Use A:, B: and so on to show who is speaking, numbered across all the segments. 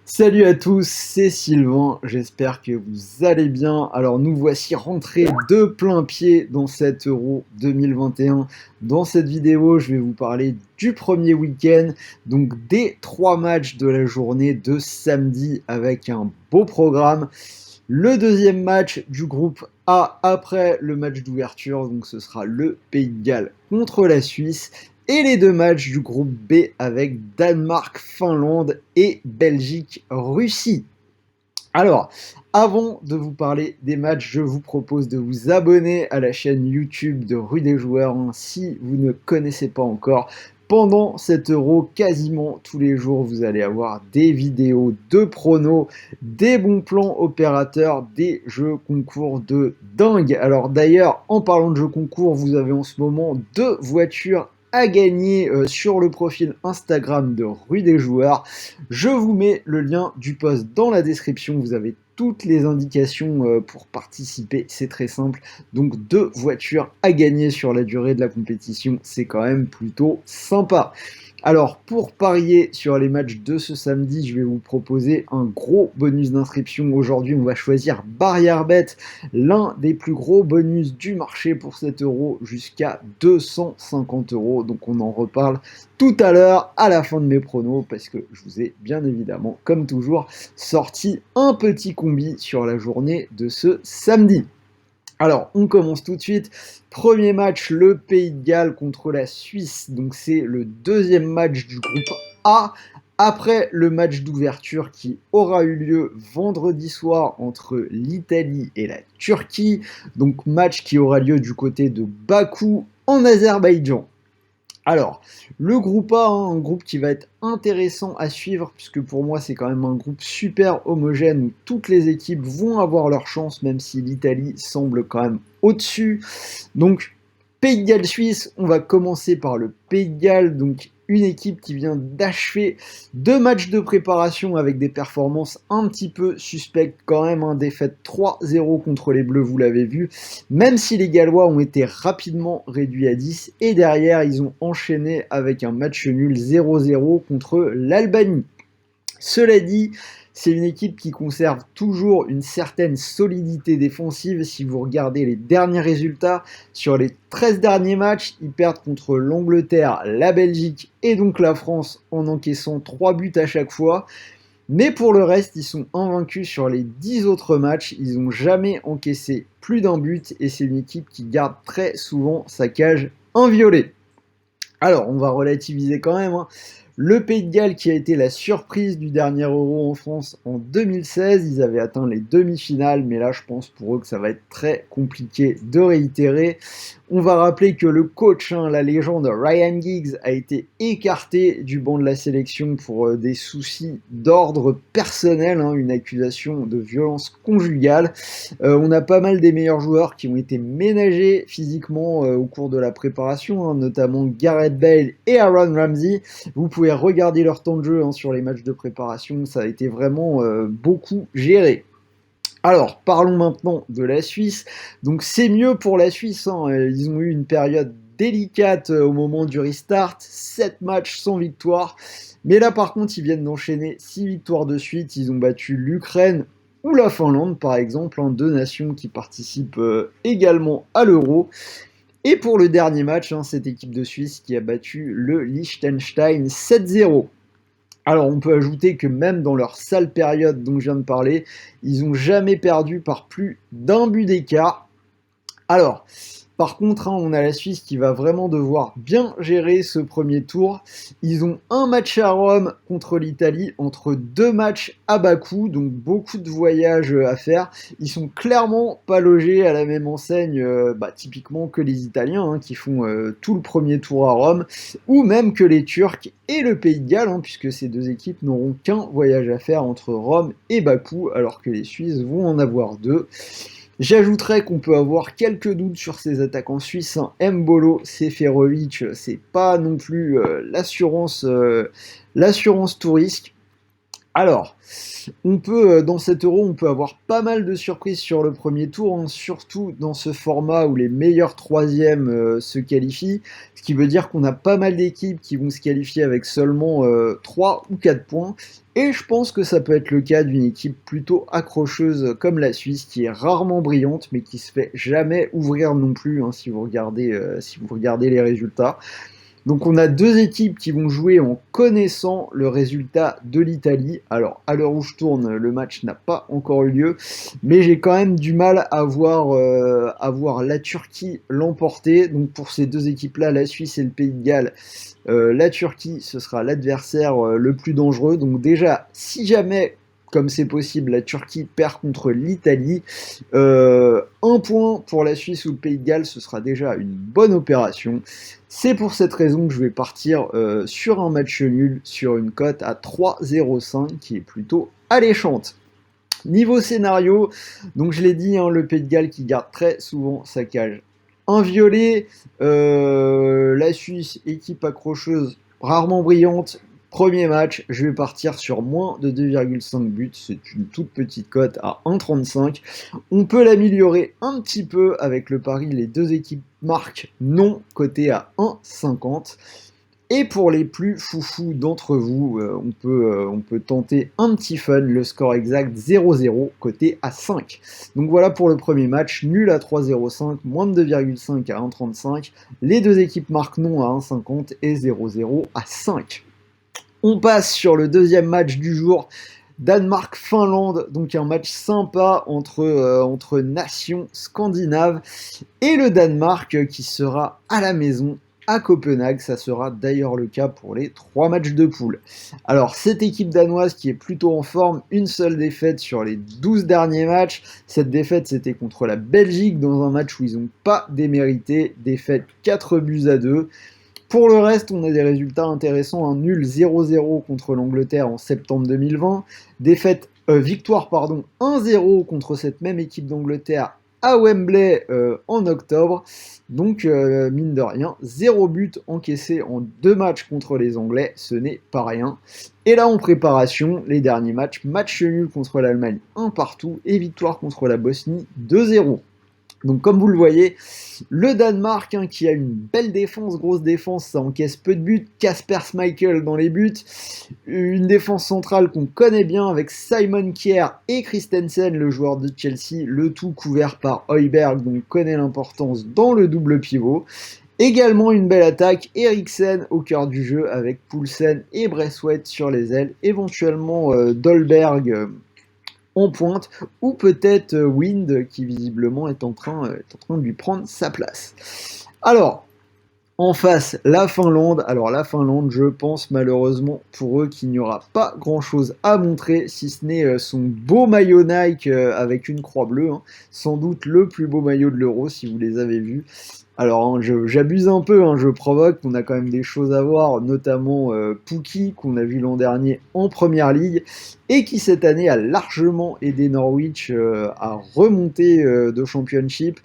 A: Salut à tous, c'est Sylvain, j'espère que vous allez bien. Alors nous voici rentrés de plein pied dans cet Euro 2021. Dans cette vidéo, je vais vous parler du premier week-end, donc des 3 matchs de la journée de samedi avec un beau programme. Le deuxième match du groupe A après le match d'ouverture, donc ce sera le Pays de Galles contre la Suisse. Et les 2 matchs du groupe B avec Danemark-Finlande et Belgique-Russie. Alors, avant de vous parler des matchs, je vous propose de vous abonner à la chaîne YouTube de Rue des Joueurs si vous ne connaissez pas encore. Pendant cet Euro, quasiment tous les jours, vous allez avoir des vidéos de pronos, des bons plans opérateurs, des jeux concours de dingue. Alors d'ailleurs, en parlant de jeux concours, vous avez en ce moment 2 voitures à gagner sur le profil Instagram de Rue des Joueurs. Je vous mets le lien du post dans la description, vous avez toutes les indications pour participer, c'est très simple. Donc 2 voitures à gagner sur la durée de la compétition, c'est quand même plutôt sympa. Alors pour parier sur les matchs de ce samedi, je vais vous proposer un gros bonus d'inscription. Aujourd'hui, on va choisir Barrière Bet, l'un des plus gros bonus du marché pour 7 euros jusqu'à 250 euros. Donc on en reparle tout à l'heure à la fin de mes pronos parce que je vous ai bien évidemment, comme toujours, sorti un petit combi sur la journée de ce samedi. Alors, on commence tout de suite. Premier match, le Pays de Galles contre la Suisse. Donc, c'est le deuxième match du groupe A. Après le match d'ouverture qui aura eu lieu vendredi soir entre l'Italie et la Turquie. Donc, match qui aura lieu du côté de Bakou en Azerbaïdjan. Alors, le groupe A, un groupe qui va être intéressant à suivre, puisque pour moi c'est quand même un groupe super homogène où toutes les équipes vont avoir leur chance, même si l'Italie semble quand même au-dessus. Donc, Pays de Galles-Suisse, on va commencer par le Pays de Galles, donc une équipe qui vient d'achever 2 matchs de préparation avec des performances un petit peu suspectes quand même, défaite 3-0 contre les Bleus, vous l'avez vu, même si les Gallois ont été rapidement réduits à 10, et derrière ils ont enchaîné avec un match nul 0-0 contre l'Albanie. Cela dit, c'est une équipe qui conserve toujours une certaine solidité défensive. Si vous regardez les derniers résultats, sur les 13 derniers matchs, ils perdent contre l'Angleterre, la Belgique et donc la France en encaissant 3 buts à chaque fois. Mais pour le reste, ils sont invaincus sur les 10 autres matchs. Ils n'ont jamais encaissé plus d'un but et c'est une équipe qui garde très souvent sa cage inviolée. Alors, on va relativiser quand même. Le Pays de Galles qui a été la surprise du dernier Euro en France en 2016, ils avaient atteint les demi-finales, mais là je pense pour eux que ça va être très compliqué de réitérer. On va rappeler que le coach, la légende Ryan Giggs, a été écarté du banc de la sélection pour des soucis d'ordre personnel, une accusation de violence conjugale. On a pas mal des meilleurs joueurs qui ont été ménagés physiquement au cours de la préparation, notamment Gareth Bale et Aaron Ramsey. Vous pouvez regarder leur temps de jeu sur les matchs de préparation, ça a été vraiment beaucoup géré. Alors, parlons maintenant de la Suisse. Donc, c'est mieux pour la Suisse. Ils ont eu une période délicate au moment du restart. 7 matchs sans victoire. Mais là, par contre, ils viennent d'enchaîner 6 victoires de suite. Ils ont battu l'Ukraine ou la Finlande, par exemple, 2 nations qui participent également à l'Euro. Et pour le dernier match, cette équipe de Suisse qui a battu le Liechtenstein 7-0. Alors on peut ajouter que même dans leur sale période dont je viens de parler, ils n'ont jamais perdu par plus d'un but d'écart. Alors, par contre, on a la Suisse qui va vraiment devoir bien gérer ce premier tour. Ils ont un match à Rome contre l'Italie entre 2 matchs à Bakou, donc beaucoup de voyages à faire. Ils sont clairement pas logés à la même enseigne, typiquement que les Italiens qui font tout le premier tour à Rome, ou même que les Turcs et le Pays de Galles, puisque ces 2 équipes n'auront qu'un voyage à faire entre Rome et Bakou, alors que les Suisses vont en avoir 2. J'ajouterais qu'on peut avoir quelques doutes sur ces attaquants suisses. Mbolo, Seferovic, c'est pas non plus l'assurance tout risque. Alors, on peut, dans cet Euro, on peut avoir pas mal de surprises sur le premier tour, hein, surtout dans ce format où les meilleurs troisièmes se qualifient, ce qui veut dire qu'on a pas mal d'équipes qui vont se qualifier avec seulement 3 ou 4 points, et je pense que ça peut être le cas d'une équipe plutôt accrocheuse comme la Suisse, qui est rarement brillante, mais qui se fait jamais ouvrir non plus, hein, si vous regardez les résultats. Donc on a deux équipes qui vont jouer en connaissant le résultat de l'Italie. Alors à l'heure où je tourne, le match n'a pas encore eu lieu, mais j'ai quand même du mal à voir la Turquie l'emporter. Donc pour ces deux équipes-là, la Suisse et le Pays de Galles, la Turquie, ce sera l'adversaire le plus dangereux. Donc déjà, si jamais, comme c'est possible, la Turquie perd contre l'Italie, un point pour la Suisse ou le Pays de Galles, ce sera déjà une bonne opération. C'est pour cette raison que je vais partir sur un match nul, sur une cote à 3,05 qui est plutôt alléchante. Niveau scénario, donc je l'ai dit, hein, le Pays de Galles qui garde très souvent sa cage inviolée, la Suisse, équipe accrocheuse, rarement brillante. Premier match, je vais partir sur moins de 2,5 buts, c'est une toute petite cote à 1,35. On peut l'améliorer un petit peu avec le pari, les deux équipes marquent non, coté à 1,50. Et pour les plus foufous d'entre vous, on peut tenter un petit fun, le score exact 0-0, coté à 5. Donc voilà pour le premier match, nul à 3,05, moins de 2,5 à 1,35. Les deux équipes marquent non à 1,50 et 0-0 à 5. On passe sur le deuxième match du jour, Danemark-Finlande, donc un match sympa entre nations scandinaves, et le Danemark qui sera à la maison à Copenhague. Ça sera d'ailleurs le cas pour les 3 matchs de poule. Alors cette équipe danoise qui est plutôt en forme, une seule défaite sur les 12 derniers matchs. Cette défaite c'était contre la Belgique dans un match où ils n'ont pas démérité, défaite 4-2. Pour le reste, on a des résultats intéressants, un nul 0-0 contre l'Angleterre en septembre 2020, victoire 1-0 contre cette même équipe d'Angleterre à Wembley en octobre. Donc mine de rien, 0 but encaissé en 2 matchs contre les Anglais, ce n'est pas rien. Et là en préparation, les derniers matchs, match nul contre l'Allemagne 1 partout et victoire contre la Bosnie 2-0. Donc comme vous le voyez, le Danemark hein, qui a une belle défense, grosse défense, ça encaisse peu de buts, Kasper Schmeichel dans les buts, une défense centrale qu'on connaît bien avec Simon Kjær et Christensen, le joueur de Chelsea, le tout couvert par Højbjerg, dont on connaît l'importance dans le double pivot. Également une belle attaque, Eriksen au cœur du jeu avec Poulsen et Braithwaite sur les ailes, éventuellement Dolberg en pointe, ou peut-être Wind qui visiblement est en train de lui prendre sa place. Alors, en face, la Finlande. Alors la Finlande, je pense malheureusement pour eux qu'il n'y aura pas grand-chose à montrer, si ce n'est son beau maillot Nike avec une croix bleue, hein. Sans doute le plus beau maillot de l'Euro si vous les avez vus. Alors hein, j'abuse un peu, hein, je provoque, on a quand même des choses à voir, notamment Pukki qu'on a vu l'an dernier en Première Ligue et qui cette année a largement aidé Norwich à remonter de Championship.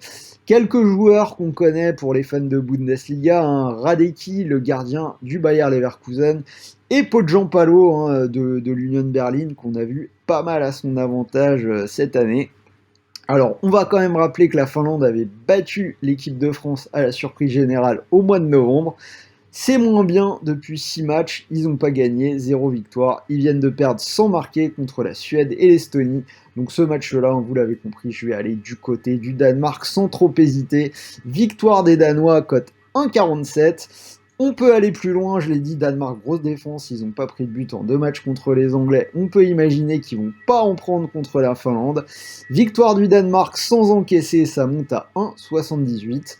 A: Quelques joueurs qu'on connaît pour les fans de Bundesliga, hein, Radecki, le gardien du Bayer Leverkusen, et Podjampalo hein, de l'Union Berlin qu'on a vu pas mal à son avantage cette année. Alors, on va quand même rappeler que la Finlande avait battu l'équipe de France à la surprise générale au mois de novembre. C'est moins bien depuis 6 matchs, ils n'ont pas gagné, 0 victoire. Ils viennent de perdre sans marquer contre la Suède et l'Estonie. Donc ce match-là, vous l'avez compris, je vais aller du côté du Danemark sans trop hésiter. Victoire des Danois, cote 1,47. On peut aller plus loin, je l'ai dit, Danemark, grosse défense, ils n'ont pas pris de but en 2 matchs contre les Anglais. On peut imaginer qu'ils vont pas en prendre contre la Finlande. Victoire du Danemark sans encaisser, ça monte à 1,78.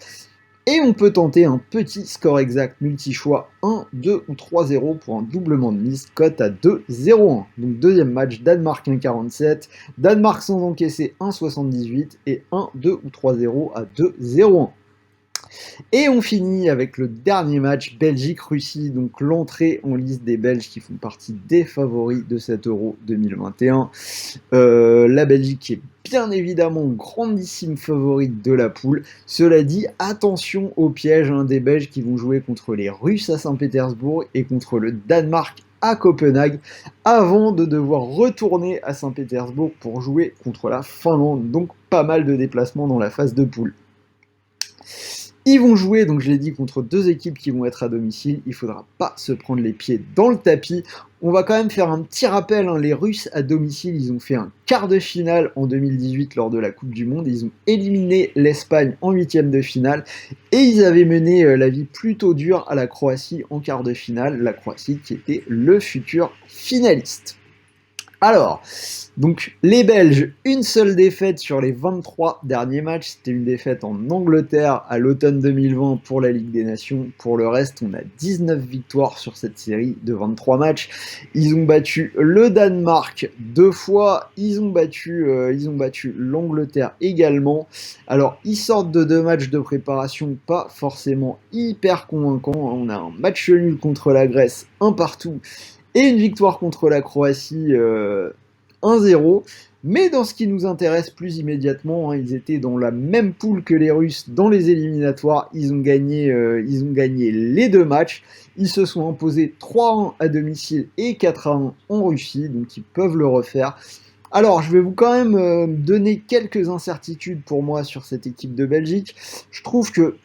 A: Et on peut tenter un petit score exact multi-choix 1, 2 ou 3-0 pour un doublement de mise, cote à 2,01. Donc deuxième match, Danemark 1,47, Danemark sans encaisser 1,78 et 1, 2 ou 3-0 à 2,01. Et on finit avec le dernier match, Belgique-Russie, donc l'entrée en liste des Belges qui font partie des favoris de cet Euro 2021. La Belgique est bien évidemment grandissime favorite de la poule. Cela dit, attention au piège hein, des Belges qui vont jouer contre les Russes à Saint-Pétersbourg et contre le Danemark à Copenhague avant de devoir retourner à Saint-Pétersbourg pour jouer contre la Finlande. Donc pas mal de déplacements dans la phase de poule. Ils vont jouer, donc je l'ai dit, contre deux équipes qui vont être à domicile. Il ne faudra pas se prendre les pieds dans le tapis. On va quand même faire un petit rappel, hein. Les Russes à domicile, ils ont fait un quart de finale en 2018 lors de la Coupe du Monde. Ils ont éliminé l'Espagne en huitième de finale et ils avaient mené la vie plutôt dure à la Croatie en quart de finale. La Croatie qui était le futur finaliste. Alors, donc les Belges, une seule défaite sur les 23 derniers matchs. C'était une défaite en Angleterre à l'automne 2020 pour la Ligue des Nations. Pour le reste, on a 19 victoires sur cette série de 23 matchs. Ils ont battu le Danemark 2 fois. Ils ont battu l'Angleterre également. Alors, ils sortent de 2 matchs de préparation pas forcément hyper convaincants. On a un match nul contre la Grèce, un partout. Et une victoire contre la Croatie 1-0. Mais dans ce qui nous intéresse plus immédiatement, hein, ils étaient dans la même poule que les Russes dans les éliminatoires. Ils ont gagné les 2 matchs. Ils se sont imposés 3-1 à domicile et 4-1 en Russie, donc ils peuvent le refaire. Alors, je vais vous quand même donner quelques incertitudes pour moi sur cette équipe de Belgique. Je trouve que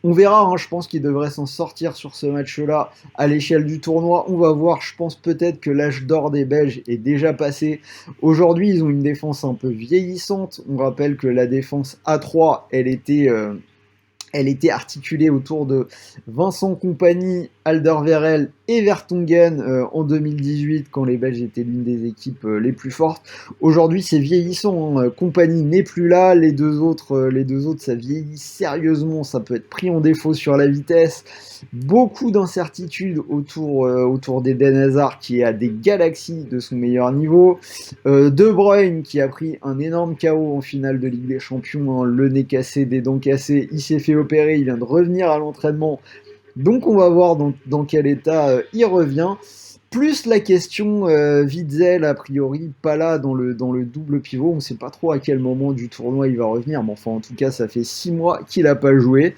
A: on verra, hein, je pense qu'il devrait s'en sortir sur ce match-là à l'échelle du tournoi. On va voir, je pense peut-être que l'âge d'or des Belges est déjà passé. Aujourd'hui, ils ont une défense un peu vieillissante. On rappelle que la défense A3, elle était articulée autour de Vincent Kompany, Alderweireld et Vertonghen en 2018 quand les Belges étaient l'une des équipes les plus fortes. Aujourd'hui c'est vieillissant, hein. Kompany n'est plus là, les deux autres ça vieillit sérieusement, ça peut être pris en défaut sur la vitesse. Beaucoup d'incertitudes autour d'Eden Hazard qui est à des galaxies de son meilleur niveau. De Bruyne qui a pris un énorme KO en finale de Ligue des Champions, hein, le nez cassé, des dents cassées, il s'est fait opérer, il vient de revenir à l'entraînement, donc on va voir dans quel état il revient. Plus la question Witsel, a priori pas là dans le double pivot, on ne sait pas trop à quel moment du tournoi il va revenir, mais enfin en tout cas ça fait 6 mois qu'il n'a pas joué.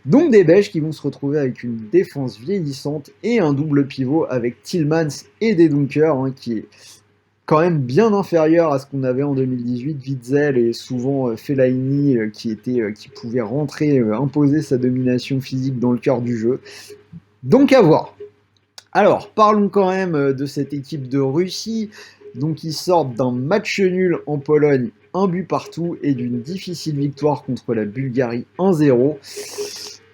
A: Donc des Belges qui vont se retrouver avec une défense vieillissante et un double pivot avec Tielemans et des Dunkers, hein, qui est quand même bien inférieur à ce qu'on avait en 2018. Witsel et souvent Fellaini qui pouvait rentrer, imposer sa domination physique dans le cœur du jeu. Donc à voir. Alors, parlons quand même de cette équipe de Russie. Donc ils sortent d'un match nul en Pologne, un but partout, et d'une difficile victoire contre la Bulgarie 1-0.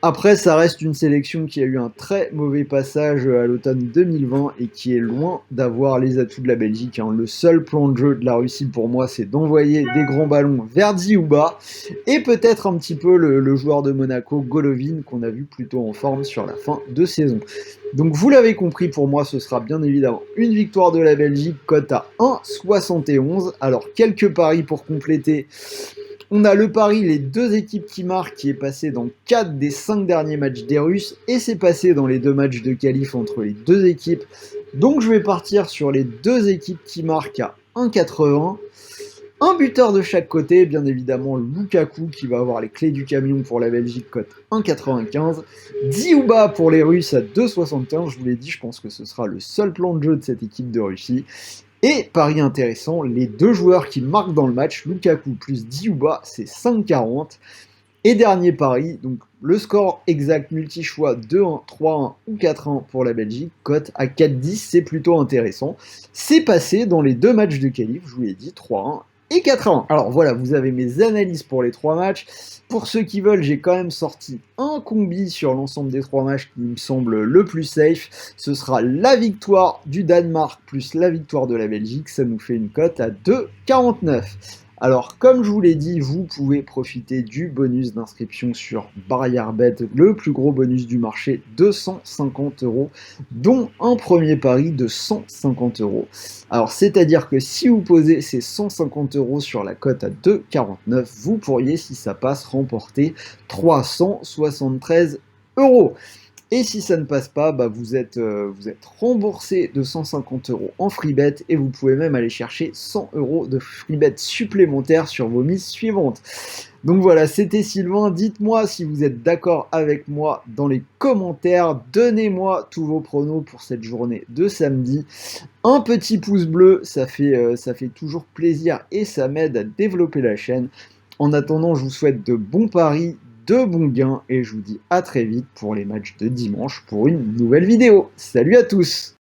A: Après, ça reste une sélection qui a eu un très mauvais passage à l'automne 2020 et qui est loin d'avoir les atouts de la Belgique, hein. Le seul plan de jeu de la Russie pour moi, c'est d'envoyer des grands ballons vers Dzyuba et peut-être un petit peu le joueur de Monaco, Golovin, qu'on a vu plutôt en forme sur la fin de saison. Donc vous l'avez compris, pour moi, ce sera bien évidemment une victoire de la Belgique, cote à 1,71. Alors, quelques paris pour compléter. On a le pari, les deux équipes qui marquent, qui est passé dans 4 des 5 derniers matchs des Russes, et c'est passé dans les 2 matchs de qualif entre les deux équipes. Donc je vais partir sur les deux équipes qui marquent à 1,80. Un buteur de chaque côté, bien évidemment Lukaku qui va avoir les clés du camion pour la Belgique, cote 1,95. Dzyuba pour les Russes à 2,75. Je vous l'ai dit, je pense que ce sera le seul plan de jeu de cette équipe de Russie. Et pari intéressant, les deux joueurs qui marquent dans le match, Lukaku plus Dzyuba, c'est 5,40. Et dernier pari, donc le score exact multi-choix 2-1, 3-1 ou 4-1 pour la Belgique, cote à 4,10, c'est plutôt intéressant. C'est passé dans les deux matchs de qualif, je vous l'ai dit, 3-1 et 4-1. Alors voilà, vous avez mes analyses pour les 3 matchs. Pour ceux qui veulent, j'ai quand même sorti un combi sur l'ensemble des 3 matchs qui me semble le plus safe. Ce sera la victoire du Danemark plus la victoire de la Belgique. Ça nous fait une cote à 2,49. Alors, comme je vous l'ai dit, vous pouvez profiter du bonus d'inscription sur BarrièreBet, le plus gros bonus du marché, 250 €, dont un premier pari de 150 €. Alors, c'est-à-dire que si vous posez ces 150 € sur la cote à 2,49, vous pourriez, si ça passe, remporter 373 €. Et si ça ne passe pas, bah vous êtes remboursé de 150 € en free bet et vous pouvez même aller chercher 100 € de free bet supplémentaires sur vos mises suivantes. Donc voilà, c'était Sylvain. Dites-moi si vous êtes d'accord avec moi dans les commentaires. Donnez-moi tous vos pronos pour cette journée de samedi. Un petit pouce bleu, ça fait toujours plaisir et ça m'aide à développer la chaîne. En attendant, je vous souhaite de bons paris, de bons gains et je vous dis à très vite pour les matchs de dimanche pour une nouvelle vidéo. Salut à tous!